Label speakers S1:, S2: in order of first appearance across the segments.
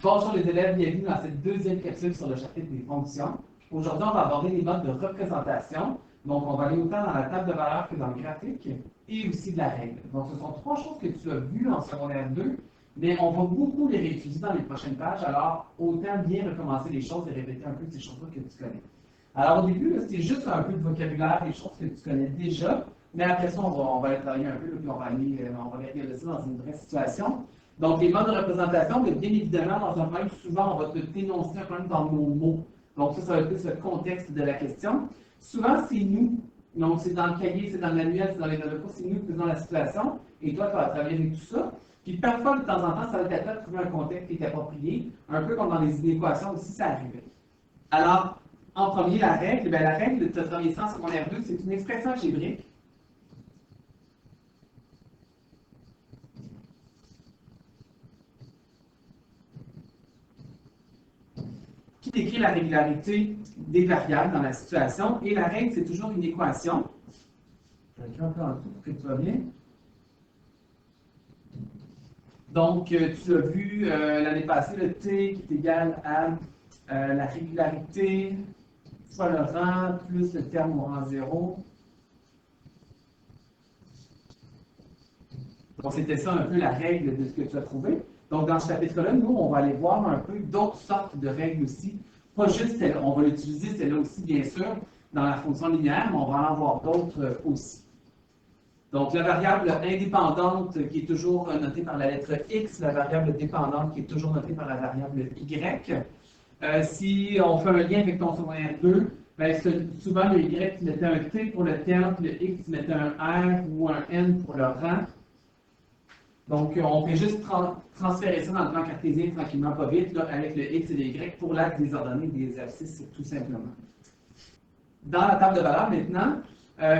S1: Bonjour les élèves, bienvenue dans cette deuxième capsule sur le chapitre des fonctions. Aujourd'hui, on va aborder les modes de représentation. Donc, on va aller autant dans la table de valeur que dans le graphique et aussi de la règle. Donc, ce sont trois choses que tu as vues en secondaire 2, mais on va beaucoup les réutiliser dans les prochaines pages. Alors, autant bien recommencer les choses et répéter un peu ces choses-là que tu connais. Alors, au début, c'est juste un peu de vocabulaire, des choses que tu connais déjà, mais après ça, on va les travailler un peu, puis on va les réaliser dans une vraie situation. Donc, les modes de représentation, mais bien évidemment, dans un problème, souvent, on va te dénoncer un problème dans nos mots. Donc, ça va être plus le contexte de la question. Souvent, c'est nous. Donc, c'est dans le cahier, c'est dans le manuel, c'est dans les notes de cours, c'est nous qui faisons la situation. Et toi, tu vas travailler avec tout ça. Puis, parfois, de temps en temps, ça va être à toi de trouver un contexte qui est approprié, un peu comme dans les inéquations aussi, ça arrive. Alors, en premier, la règle. Bien, la règle, tu as travaillé ça en secondaire 2, c'est une expression algébrique qui décrit la régularité des variables dans la situation. Et la règle, c'est toujours une équation. Je vais écrire un peu en dessous pour que tu vois bien. Donc, tu as vu l'année passée le t qui est égal à la régularité fois le rang plus le terme au rang 0. Donc, c'était ça un peu la règle de ce que tu as trouvé. Donc, dans ce chapitre-là, nous, on va aller voir un peu d'autres sortes de règles aussi. Pas juste celle-là, on va l'utiliser celle-là aussi, bien sûr, dans la fonction linéaire, mais on va en avoir d'autres aussi. Donc, la variable indépendante qui est toujours notée par la lettre X, la variable dépendante qui est toujours notée par la variable Y. Si on fait un lien avec ton secondaire 2, bien, souvent le Y, tu mettais un T pour le terme, puis le X, tu mettais un R ou un N pour le rang. Donc, on fait juste transférer ça dans le plan cartésien tranquillement, pas vite, là, avec le X et le Y pour l'axe des ordonnées des abscisses, tout simplement. Dans la table de valeurs, maintenant,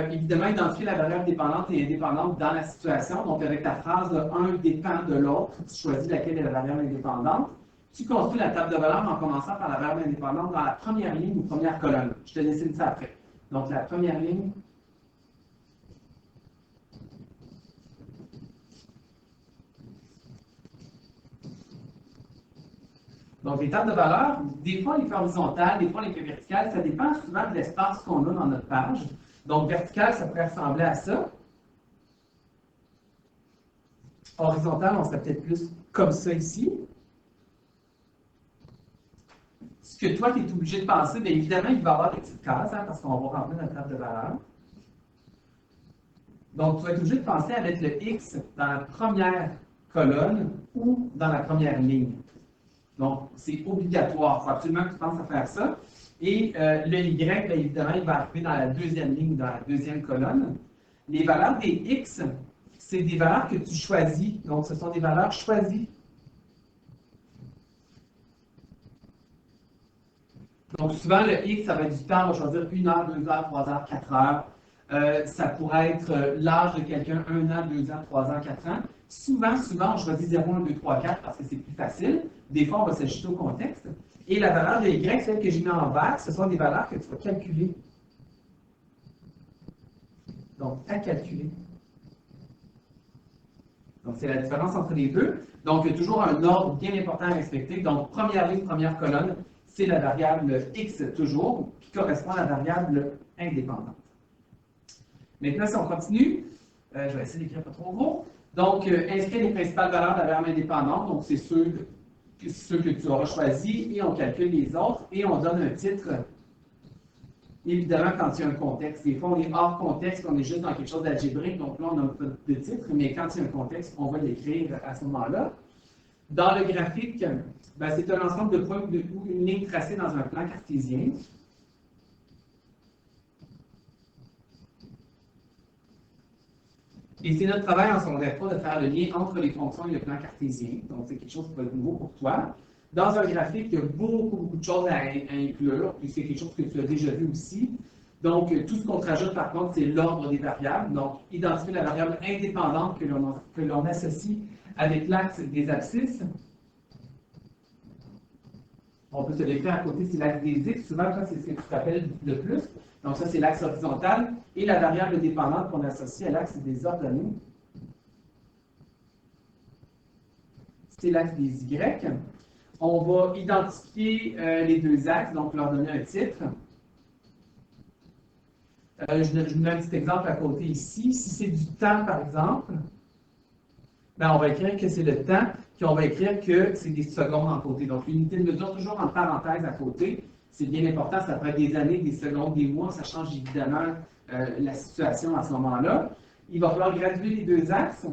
S1: évidemment, identifier la variable dépendante et indépendante dans la situation. Donc, avec ta phrase « un dépend de l'autre », tu choisis laquelle est la variable indépendante. Tu construis la table de valeurs en commençant par la variable indépendante dans la première ligne ou première colonne. Je te dessine ça après. Donc, la première ligne. Donc, les tables de valeurs, des fois, on les fait horizontales, des fois, on les fait verticales. Ça dépend souvent de l'espace qu'on a dans notre page. Donc, vertical, ça pourrait ressembler à ça. Horizontal, on serait peut-être plus comme ça ici. Ce que toi, tu es obligé de penser, bien évidemment, il va y avoir des petites cases, hein, parce qu'on va remplir notre table de valeurs. Donc, tu vas être obligé de penser à mettre le X dans la première colonne ou dans la première ligne. Donc, c'est obligatoire. Il faut absolument que tu penses à faire ça. Et le Y, bien évidemment, il va arriver dans la deuxième ligne, dans la deuxième colonne. Les valeurs des X, c'est des valeurs que tu choisis. Donc, ce sont des valeurs choisies. Donc, souvent, le X, ça va être du temps. On va choisir 1 heure, 2 heures, 3 heures, 4 heures. Ça pourrait être l'âge de quelqu'un, 1 an, 2 ans, 3 ans, 4 ans. Souvent, on choisit 0, 1, 2, 3, 4 parce que c'est plus facile. Des fois, on va s'ajuster au contexte. Et la valeur de Y, celle que j'ai mis en vert, ce sont des valeurs que tu vas calculer. Donc, à calculer. Donc, c'est la différence entre les deux. Donc, il y a toujours un ordre bien important à respecter. Donc, première ligne, première colonne, c'est la variable X toujours, qui correspond à la variable indépendante. Maintenant, si on continue, je vais essayer d'écrire pas trop gros. Donc, inscrire les principales valeurs de la variable indépendante. Donc, c'est ceux que tu auras choisis et on calcule les autres et on donne un titre. Évidemment, quand il y a un contexte. Des fois, on est hors contexte, on est juste dans quelque chose d'algébrique, donc là, on n'a pas de titre, mais quand il y a un contexte, on va l'écrire à ce moment-là. Dans le graphique, ben, c'est un ensemble de points ou une ligne tracée dans un plan cartésien. Et c'est notre travail en secondaire 3 de faire le lien entre les fonctions et le plan cartésien. Donc, c'est quelque chose qui va être nouveau pour toi. Dans un graphique, il y a beaucoup de choses à inclure, puis c'est quelque chose que tu as déjà vu aussi. Donc, tout ce qu'on te rajoute, par contre, c'est l'ordre des variables. Donc, identifier la variable indépendante que l'on associe avec l'axe des abscisses. On peut se l'écrire à côté, c'est l'axe des X. Souvent, ça, c'est ce que tu t'appelles le plus. Donc, ça, c'est l'axe horizontal. Et la variable dépendante qu'on associe à l'axe des ordonnées, c'est l'axe des Y. On va identifier les deux axes, donc leur donner un titre. Je vous donne un petit exemple à côté ici. Si c'est du temps, par exemple, ben, on va écrire que c'est le temps, puis on va écrire que c'est des secondes en côté. Donc, l'unité de mesure, toujours en parenthèse à côté. C'est bien important, ça peut être des années, des secondes, des mois, ça change évidemment la situation à ce moment-là. Il va falloir graduer les deux axes.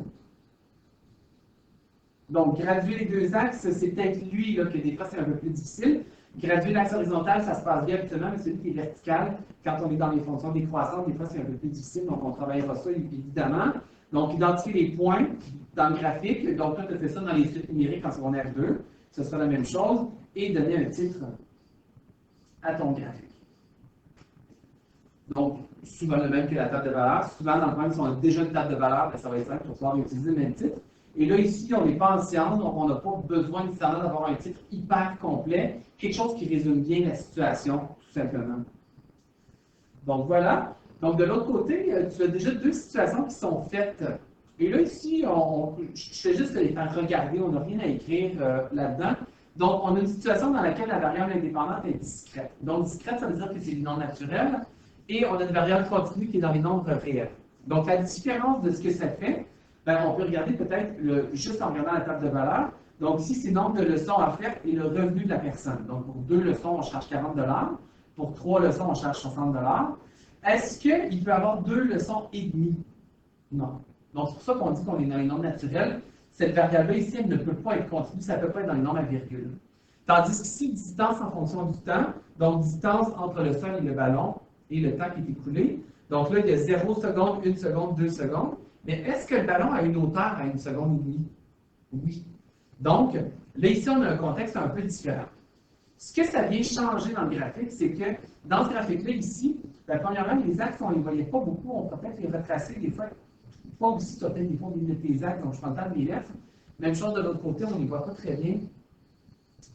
S1: Donc, graduer les deux axes, c'est peut-être lui là, que des fois c'est un peu plus difficile. Graduer l'axe horizontal, ça se passe bien habituellement, mais celui qui est vertical, quand on est dans les fonctions décroissantes, des fois c'est un peu plus difficile, donc on travaillera ça évidemment. Donc, identifier les points dans le graphique. Donc, toi, tu as fait ça dans les suites numériques en secondaire 2. Ce sera la même chose. Et donner un titre à ton graphique. Donc, souvent le même que la table de valeur. Souvent, dans le programme, si on a déjà une table de valeur, ben, ça va être simple pour pouvoir utiliser le même titre. Et là, ici, on n'est pas en science, donc on n'a pas besoin nécessairement d'avoir un titre hyper complet. Quelque chose qui résume bien la situation, tout simplement. Donc, voilà. Donc, de l'autre côté, tu as déjà deux situations qui sont faites. Et là, ici, je fais juste les faire regarder, on n'a rien à écrire là-dedans. Donc, on a une situation dans laquelle la variable indépendante est discrète. Donc, discrète, ça veut dire que c'est du non naturel. Et on a une variable continue qui est dans les nombres réels. Donc, la différence de ce que ça fait, ben, on peut regarder peut-être juste en regardant la table de valeur. Donc, ici, c'est le nombre de leçons à faire et le revenu de la personne. Donc, pour 2 leçons, on charge 40 $. Pour 3 leçons, on charge 60 $. Est-ce qu'il peut avoir 2 leçons et demie? Non. Donc, c'est pour ça qu'on dit qu'on est dans les nombres naturels. Cette variable-là, ici, elle ne peut pas être continue, ça ne peut pas être dans les nombres à virgule. Tandis qu'ici, distance en fonction du temps, donc distance entre le sol et le ballon, et le temps qui est écoulé. Donc là, il y a 0 seconde, 1 seconde, 2 secondes. Mais est-ce que le ballon a une hauteur à 1 seconde et demie? Oui. Donc, là, ici, on a un contexte un peu différent. Ce que ça vient changer dans le graphique, c'est que dans ce graphique-là, ici, ben, premièrement, les axes, on ne les voyait pas beaucoup. On peut peut-être les retracer des fois. Pas aussi, tu as peut-être des fois de tes axes, donc je prends le temps de les mettre. Même chose de l'autre côté, on ne les voit pas très bien.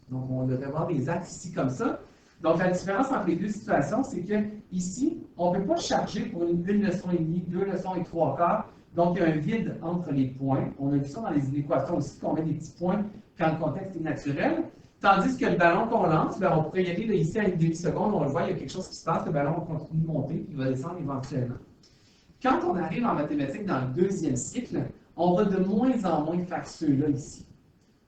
S1: Donc, on devrait voir des axes ici comme ça. Donc, la différence entre les deux situations, c'est que ici, on ne peut pas charger pour une leçon et demie, 2 leçons et 3 quarts. Donc, il y a un vide entre les points. On a vu ça dans les équations aussi, qu'on met des petits points quand le contexte est naturel. Tandis que le ballon qu'on lance, ben, on pourrait y aller là, ici à une demi-seconde, on le voit, il y a quelque chose qui se passe, le ballon continue de monter, il va descendre éventuellement. Quand on arrive en mathématiques dans le deuxième cycle, on va de moins en moins faire ceux-là ici.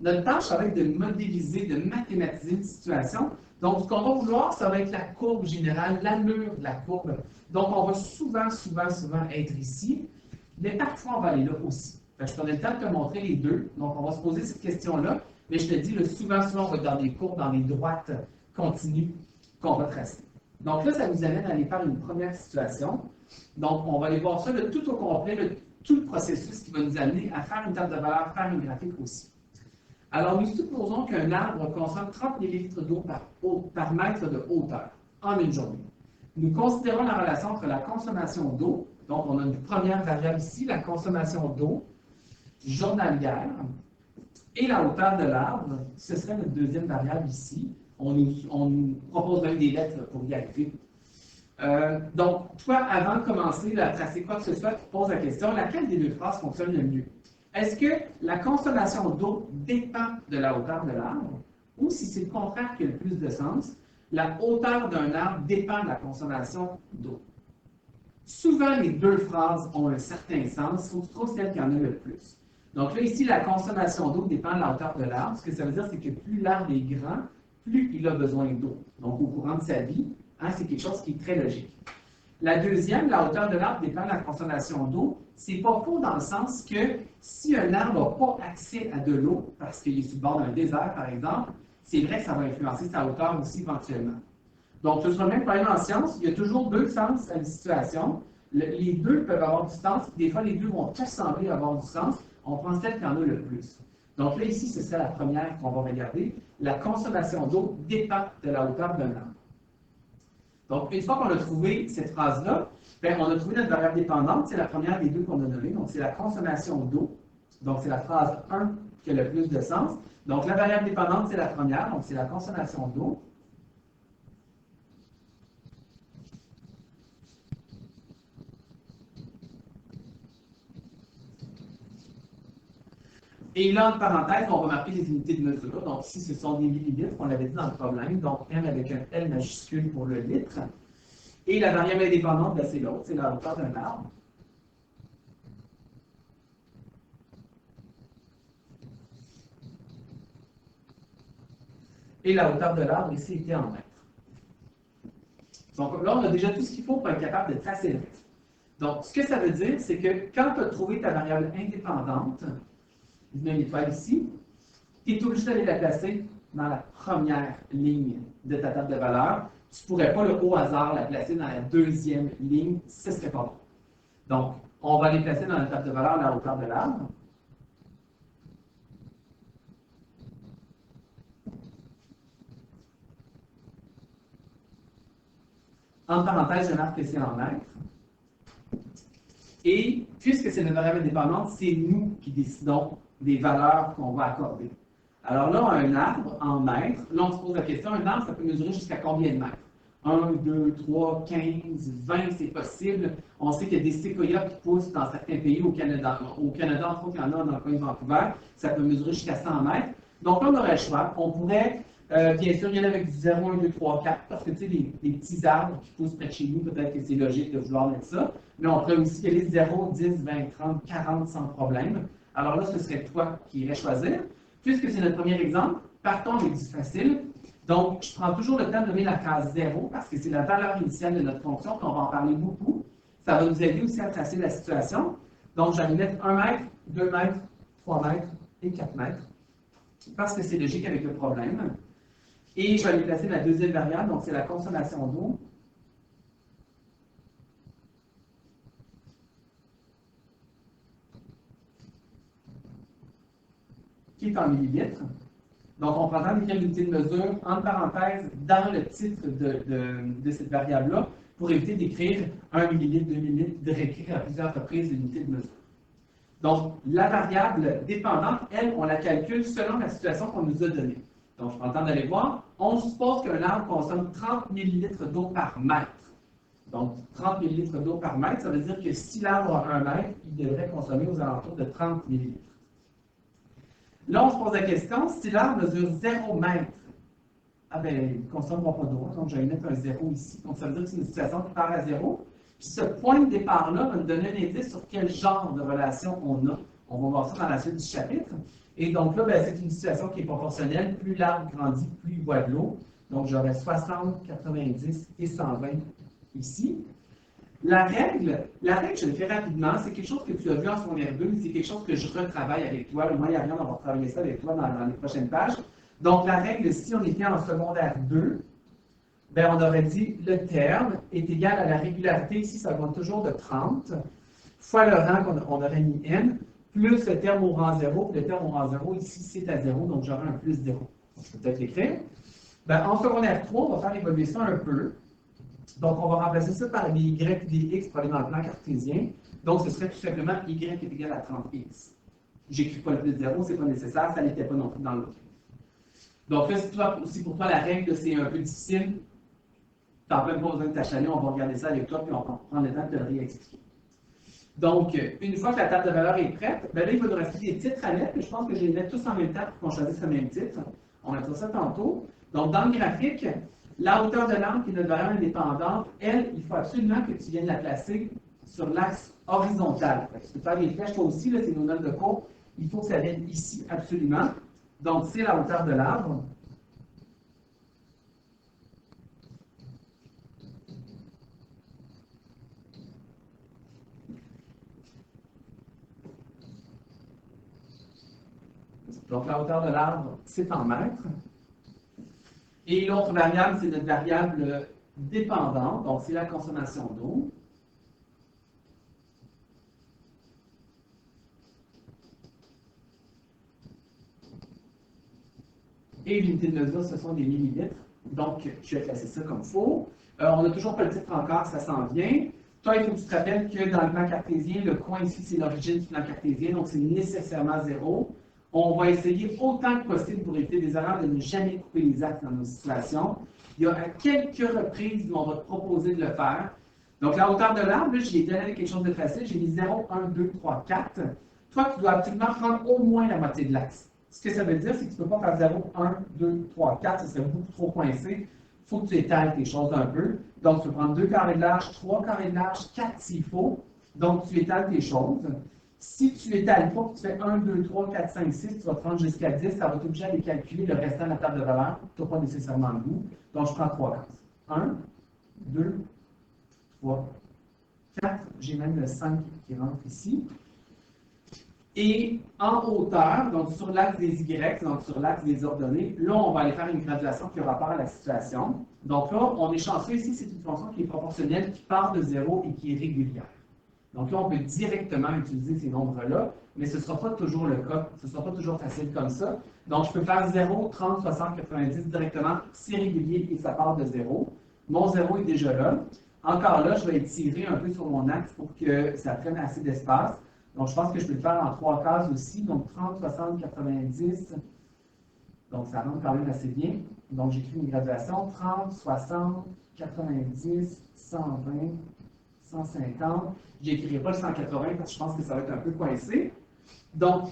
S1: Notre tâche, ça va être de modéliser, de mathématiser une situation. Donc, ce qu'on va vouloir, ça va être la courbe générale, l'allure de la courbe. Donc, on va souvent être ici, mais parfois, on va aller là aussi. Je te donne le temps de te montrer les deux. Donc, on va se poser cette question-là, mais je te dis, souvent, on va être dans des courbes, dans des droites continues qu'on va tracer. Donc là, ça nous amène à aller faire une première situation. Donc, on va aller voir ça tout au complet, tout le processus qui va nous amener à faire une table de valeur, faire une graphique aussi. Alors, nous supposons qu'un arbre consomme 30 ml d'eau par mètre de hauteur en une journée. Nous considérons la relation entre la consommation d'eau, donc on a une première variable ici, la consommation d'eau journalière, et la hauteur de l'arbre, ce serait notre deuxième variable ici. On nous propose même des lettres pour y arriver. Donc, toi, avant de commencer à tracer quoi que ce soit, tu te poses la question, laquelle des deux phrases fonctionne le mieux? Est-ce que la consommation d'eau dépend de la hauteur de l'arbre? Ou si c'est le contraire qui a le plus de sens, la hauteur d'un arbre dépend de la consommation d'eau? Souvent, les deux phrases ont un certain sens, il faut que tu trouves celle qui en a le plus. Donc là, ici, la consommation d'eau dépend de la hauteur de l'arbre. Ce que ça veut dire, c'est que plus l'arbre est grand, plus il a besoin d'eau. Donc, au courant de sa vie, c'est quelque chose qui est très logique. La deuxième, la hauteur de l'arbre dépend de la consommation d'eau. C'est pas faux dans le sens que si un arbre n'a pas accès à de l'eau, parce qu'il est sur le bord d'un désert, par exemple, c'est vrai que ça va influencer sa hauteur aussi éventuellement. Donc, ce sera le même problème en science. Il y a toujours deux sens à une situation. Les deux peuvent avoir du sens. Des fois, les deux vont tous sembler avoir du sens. On prend celle qui en a le plus. Donc là, ici, c'est ça la première qu'on va regarder. La consommation d'eau dépend de la hauteur d'un arbre. Donc, une fois qu'on a trouvé cette phrase-là, on a trouvé notre variable dépendante. C'est la première des deux qu'on a nommée. Donc, c'est la consommation d'eau. Donc, c'est la phrase 1 qui a le plus de sens. Donc, la variable dépendante, c'est la première. Donc, c'est la consommation d'eau. Et là, entre parenthèses, on va marquer les unités de mesure. Donc ici, ce sont des millilitres, on l'avait dit dans le problème. Donc M avec un L majuscule pour le litre. Et la variable indépendante, ben, c'est l'autre, c'est la hauteur d'un arbre. Et la hauteur de l'arbre ici était en mètres. Donc là, on a déjà tout ce qu'il faut pour être capable de tracer le rythme. Donc, ce que ça veut dire, c'est que quand tu as trouvé ta variable indépendante, je mets une étoile ici, tu es obligé d'aller la placer dans la première ligne de ta table de valeur. Tu ne pourrais pas, au hasard, la placer dans la deuxième ligne, ce serait pas bon. Donc, on va les placer dans la table de valeur à la hauteur de l'arbre. Entre parenthèses, je marque que c'est en mètres. Et puisque c'est une variable indépendante, c'est nous qui décidons des valeurs qu'on va accorder. Alors là, un arbre en mètres, là on se pose la question, un arbre, ça peut mesurer jusqu'à combien de mètres? 1, 2, 3, 15, 20, c'est possible. On sait qu'il y a des séquoias qui poussent dans certains pays au Canada. Au Canada, entre autres, il y en a dans le coin de Vancouver. Ça peut mesurer jusqu'à 100 mètres. Donc là, on aurait le choix. On pourrait, bien sûr, y aller avec du 0, 1, 2, 3, 4, parce que, tu sais, les petits arbres qui poussent près de chez nous, peut-être que c'est logique de vouloir mettre ça. Mais on pourrait aussi y aller 0, 10, 20, 30, 40 sans problème. Alors là, ce serait toi qui irais choisir. Puisque c'est notre premier exemple, partons avec du facile. Donc, je prends toujours le temps de donner la case 0 parce que c'est la valeur initiale de notre fonction, puis on va en parler beaucoup. Ça va nous aider aussi à tracer la situation. Donc, j'allais mettre 1 mètre, 2 mètres, 3 mètres et 4 mètres parce que c'est logique avec le problème. Et je vais aller placer ma deuxième variable, donc c'est la consommation d'eau. Qui est en millilitres. Donc, on prendra une unité de mesure, entre parenthèses, dans le titre de cette variable-là, pour éviter d'écrire 1 millilitre, 2 millilitres, de réécrire à plusieurs reprises l'unité de mesure. Donc, la variable dépendante, elle, on la calcule selon la situation qu'on nous a donnée. Donc, je prends le temps d'aller voir. On suppose qu'un arbre consomme 30 millilitres d'eau par mètre. Donc, 30 millilitres d'eau par mètre, ça veut dire que si l'arbre a 1 mètre, il devrait consommer aux alentours de 30 millilitres. Là, on se pose la question, si l'arbre mesure 0 mètre, ah ben, il ne consommera pas d'eau, donc je vais mettre un 0 ici. Donc, ça veut dire que c'est une situation qui part à 0. Puis ce point de départ-là va nous donner un indice sur quel genre de relation on a. On va voir ça dans la suite du chapitre. Et donc là, ben, c'est une situation qui est proportionnelle. Plus l'arbre grandit, plus il boit de l'eau. Donc, j'aurai 60, 90 et 120 ici. La règle, je le fais rapidement, c'est quelque chose que tu as vu en secondaire 2, c'est quelque chose que je retravaille avec toi. Moi, il y a rien, on va travailler ça avec toi dans les prochaines pages. Donc, la règle, si on était en secondaire 2, ben, on aurait dit le terme est égal à la régularité, ici, ça augmente toujours de 30, fois le rang qu'on aurait mis n, plus le terme au rang 0, puis le terme au rang 0, ici, c'est à 0, donc j'aurai un plus 0. Je peux peut-être l'écrire. Ben, en secondaire 3, on va faire évoluer ça un peu. Donc, on va remplacer ça par des y et des x pour aller dans le plan cartésien. Donc, ce serait tout simplement y est égal à 30x. J'écris pas le plus 0, c'est pas nécessaire, ça n'était pas non plus dans l'autre. Donc là, si pour toi la règle, c'est un peu difficile, tu n'as même pas besoin de t'achaler, on va regarder ça avec toi, puis on va prendre le temps de te le réexpliquer. Donc, une fois que la table de valeur est prête, ben là, il va nous rester des titres à mettre, mais je pense que je vais les mettre tous en même temps pour qu'on choisisse le même titre. On mettra ça tantôt. Donc, dans le graphique, la hauteur de l'arbre, qui est notre valeur indépendante, elle, il faut absolument que tu viennes la placer sur l'axe horizontal. Tu peux faire des flèches, toi aussi, là, c'est nos notes de cours. Il faut que ça vienne ici, absolument. Donc, c'est la hauteur de l'arbre. Donc, la hauteur de l'arbre, c'est en mètres. Et l'autre variable, c'est notre variable dépendante, donc c'est la consommation d'eau. Et l'unité de mesure, ce sont des millilitres. Donc, je vais classer ça comme faux. On n'a toujours pas le titre encore, ça s'en vient. Toi, il faut que tu te rappelles que dans le plan cartésien, le coin ici, c'est l'origine du plan cartésien, donc c'est nécessairement 0. On va essayer autant que possible pour éviter des erreurs de ne jamais couper les axes dans nos situations. Il y a à quelques reprises où on va te proposer de le faire. Donc, la hauteur de l'arbre, j'y ai donné quelque chose de facile. J'ai mis 0, 1, 2, 3, 4. toi, tu dois absolument prendre au moins la moitié de l'axe. Ce que ça veut dire, c'est que tu ne peux pas faire 0, 1, 2, 3, 4, ça serait beaucoup trop coincé. Il faut que tu étales tes choses un peu. Donc, tu peux prendre 2 carrés de large, 3 carrés de large, 4 s'il faut. Donc, tu étales tes choses. Si tu étales pas, tu fais 1, 2, 3, 4, 5, 6, tu vas te rendre jusqu'à 10, ça va t'obliger à les calculer le restant de la table de valeur. Tu n'as pas nécessairement le goût. Donc, je prends 3 cases. 1, 2, 3, 4. J'ai même le 5 qui rentre ici. Et en hauteur, donc sur l'axe des Y, donc sur l'axe des ordonnées, là, on va aller faire une graduation qui a rapport à la situation. Donc là, on est chanceux ici, c'est une fonction qui est proportionnelle, qui part de 0 et qui est régulière. Donc là, on peut directement utiliser ces nombres-là, mais ce ne sera pas toujours le cas. Ce ne sera pas toujours facile comme ça. Donc, je peux faire 0, 30, 60, 90 directement. C'est régulier et ça part de 0. Mon 0 est déjà là. Encore là, je vais étirer un peu sur mon axe pour que ça prenne assez d'espace. Donc, je pense que je peux le faire en 3 cases aussi. Donc, 30, 60, 90. Donc, ça rentre quand même assez bien. Donc, j'écris une graduation. 30, 60, 90, 120, 150. Je n'écrirai pas le 180 parce que je pense que ça va être un peu coincé. Donc,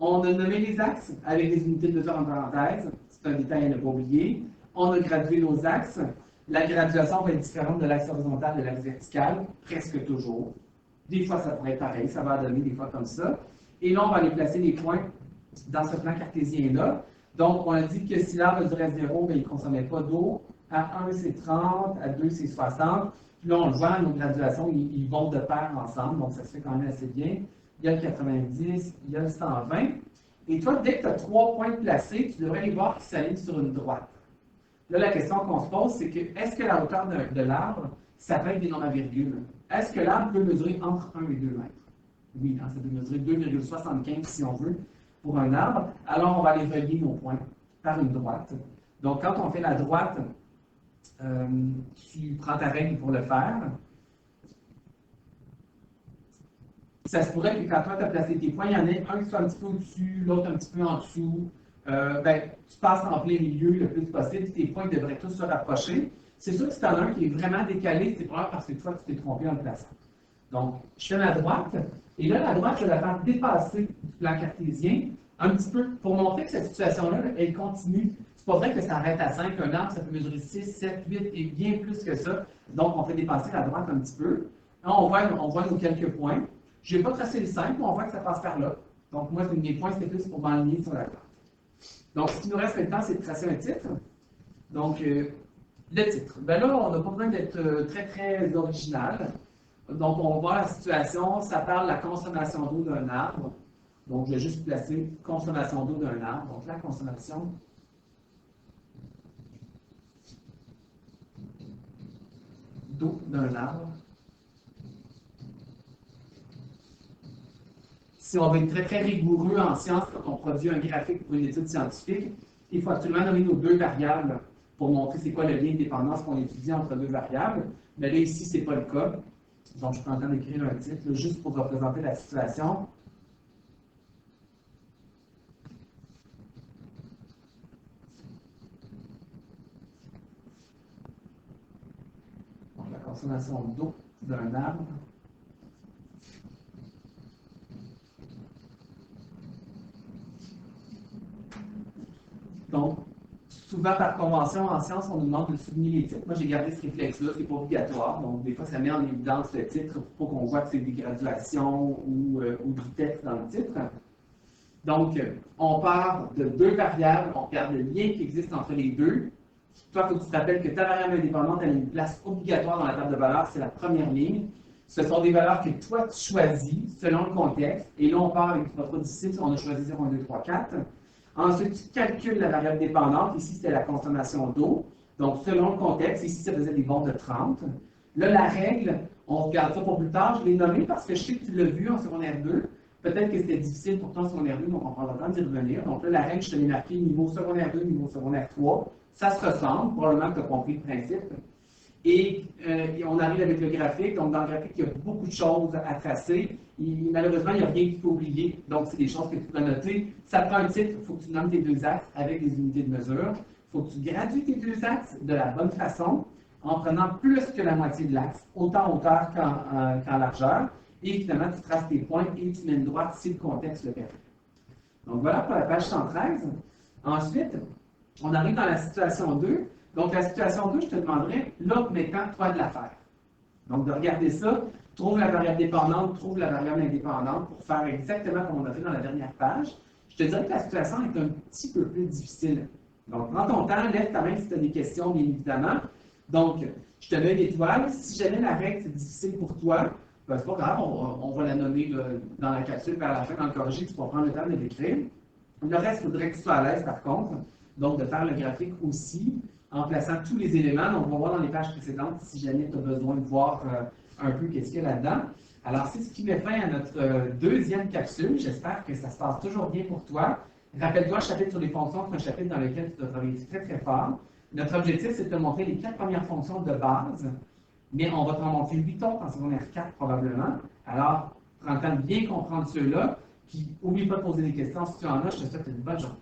S1: on a nommé les axes avec des unités de mesure en parenthèse. C'est un détail à ne pas oublier. On a gradué nos axes. La graduation va être différente de l'axe horizontal et de l'axe vertical, presque toujours. Des fois, ça pourrait être pareil, ça va donner des fois comme ça. Et là, on va aller placer les points dans ce plan cartésien-là. Donc, on a dit que si l'arbre durait 0, bien, il ne consommait pas d'eau. À 1, c'est 30, à 2, c'est 60. Puis là, on le voit, nos graduations, ils vont de pair ensemble, donc ça se fait quand même assez bien. Il y a le 90, il y a le 120. Et toi, dès que tu as 3 points placés, tu devrais les voir qui s'alignent sur une droite. Là, la question qu'on se pose, c'est que est-ce que la hauteur de l'arbre, ça peut être des nombres à virgule? Est-ce que l'arbre peut mesurer entre 1 et 2 mètres? Oui, hein, ça peut mesurer 2,75 si on veut pour un arbre. Alors, on va aller relier nos points par une droite. Donc, quand on fait la droite, tu prends ta règle pour le faire. Ça se pourrait que quand toi, tu as placé tes points, il y en ait un qui soit un petit peu au-dessus, l'autre un petit peu en dessous. Tu passes en plein milieu le plus possible, tes points devraient tous se rapprocher. C'est sûr que si tu en as un qui est vraiment décalé, c'est probablement parce que toi, tu t'es trompé en le plaçant. Donc, je fais ma droite, et là, la droite, je vais la faire dépasser du plan cartésien un petit peu pour montrer que cette situation-là, elle continue. C'est pas vrai que ça arrête à 5, un arbre, ça peut mesurer 6, 7, 8 et bien plus que ça. Donc, on fait dépasser la droite un petit peu. Là, on voit nos quelques points. Je n'ai pas tracé le 5, mais on voit que ça passe par là. Donc, moi, mes points, c'était plus pour m'aligner sur la droite. Donc, ce qui nous reste maintenant, c'est de tracer un titre. Donc, le titre. Ben là, on n'a pas besoin d'être très, très original. Donc, on va voir la situation. Ça parle de la consommation d'eau d'un arbre. Donc, je vais juste placer consommation d'eau d'un arbre. Donc, la consommation d'eau d'un arbre. Si on veut être très, très rigoureux en sciences, quand on produit un graphique pour une étude scientifique, il faut absolument nommer nos deux variables pour montrer c'est quoi le lien de dépendance qu'on étudie entre deux variables. Mais là, ici, ce n'est pas le cas. Donc, je suis en train d'écrire un titre juste pour représenter la situation. Donc, la consommation d'eau d'un arbre. Donc, souvent par convention en sciences, on nous demande de souligner les titres. Moi, j'ai gardé ce réflexe-là, c'est pas obligatoire. Donc, des fois, ça met en évidence le titre pour qu'on voit que c'est des graduations ou du texte dans le titre. Donc, on part de deux variables, on regarde le lien qui existe entre les deux. Toi, il faut que tu te rappelles que ta variable indépendante, elle a une place obligatoire dans la table de valeurs, c'est la première ligne. Ce sont des valeurs que toi, tu choisis selon le contexte. Et là, on part avec notre disciple, on a choisi 0, 1, 2, 3, 4. Ensuite, tu calcules la variable dépendante. Ici, c'était la consommation d'eau. Donc, selon le contexte, ici, ça faisait des bons de 30. Là, la règle, on regarde ça pour plus tard. Je l'ai nommée parce que je sais que tu l'as vu en secondaire 2. Peut-être que c'était difficile pour toi en secondaire 2, donc on prendra le temps d'y revenir. Donc là, la règle, je te l'ai marquée niveau secondaire 2, niveau secondaire 3. Ça se ressemble, probablement que tu as compris le principe. Et on arrive avec le graphique. Donc, dans le graphique, il y a beaucoup de choses à tracer. Malheureusement, il n'y a rien qu'il faut oublier. Donc, c'est des choses que tu peux noter. Ça prend un titre, il faut que tu nommes tes deux axes avec des unités de mesure. Il faut que tu gradues tes deux axes de la bonne façon en prenant plus que la moitié de l'axe, autant en hauteur qu'en largeur. et finalement, tu traces tes points et tu mets une droite si le contexte le permet. Donc voilà pour la page 113. Ensuite, on arrive dans la situation 2. Donc la situation 2, je te demanderais, là, maintenant, toi de la faire. Donc de regarder ça, trouve la variable dépendante, trouve la variable indépendante pour faire exactement comme on a fait dans la dernière page. Je te dirais que la situation est un petit peu plus difficile. Donc prends ton temps, lève ta main si tu as des questions, bien évidemment. Donc, je te mets une étoile. Si jamais la règle est difficile pour toi, ben, c'est pas grave, on va la nommer dans la capsule vers la fin, dans le corrigé, tu vas prendre le temps de l'écrire. Le reste, il faudrait que tu sois à l'aise, par contre, donc de faire le graphique aussi, en plaçant tous les éléments. Donc, on va voir dans les pages précédentes si jamais tu as besoin de voir un peu qu'est-ce qu'il y a là-dedans. Alors, c'est ce qui met fin à notre deuxième capsule. J'espère que ça se passe toujours bien pour toi. Rappelle-toi, le chapitre sur les fonctions, c'est un chapitre dans lequel tu dois travailler très, très fort. Notre objectif, c'est de te montrer les 4 premières fonctions de base, mais on va te remonter 8 autres en secondaire 4 probablement. Alors, prends le temps de bien comprendre ceux-là, puis n'oublie pas de poser des questions si tu en as. Je te souhaite une bonne journée.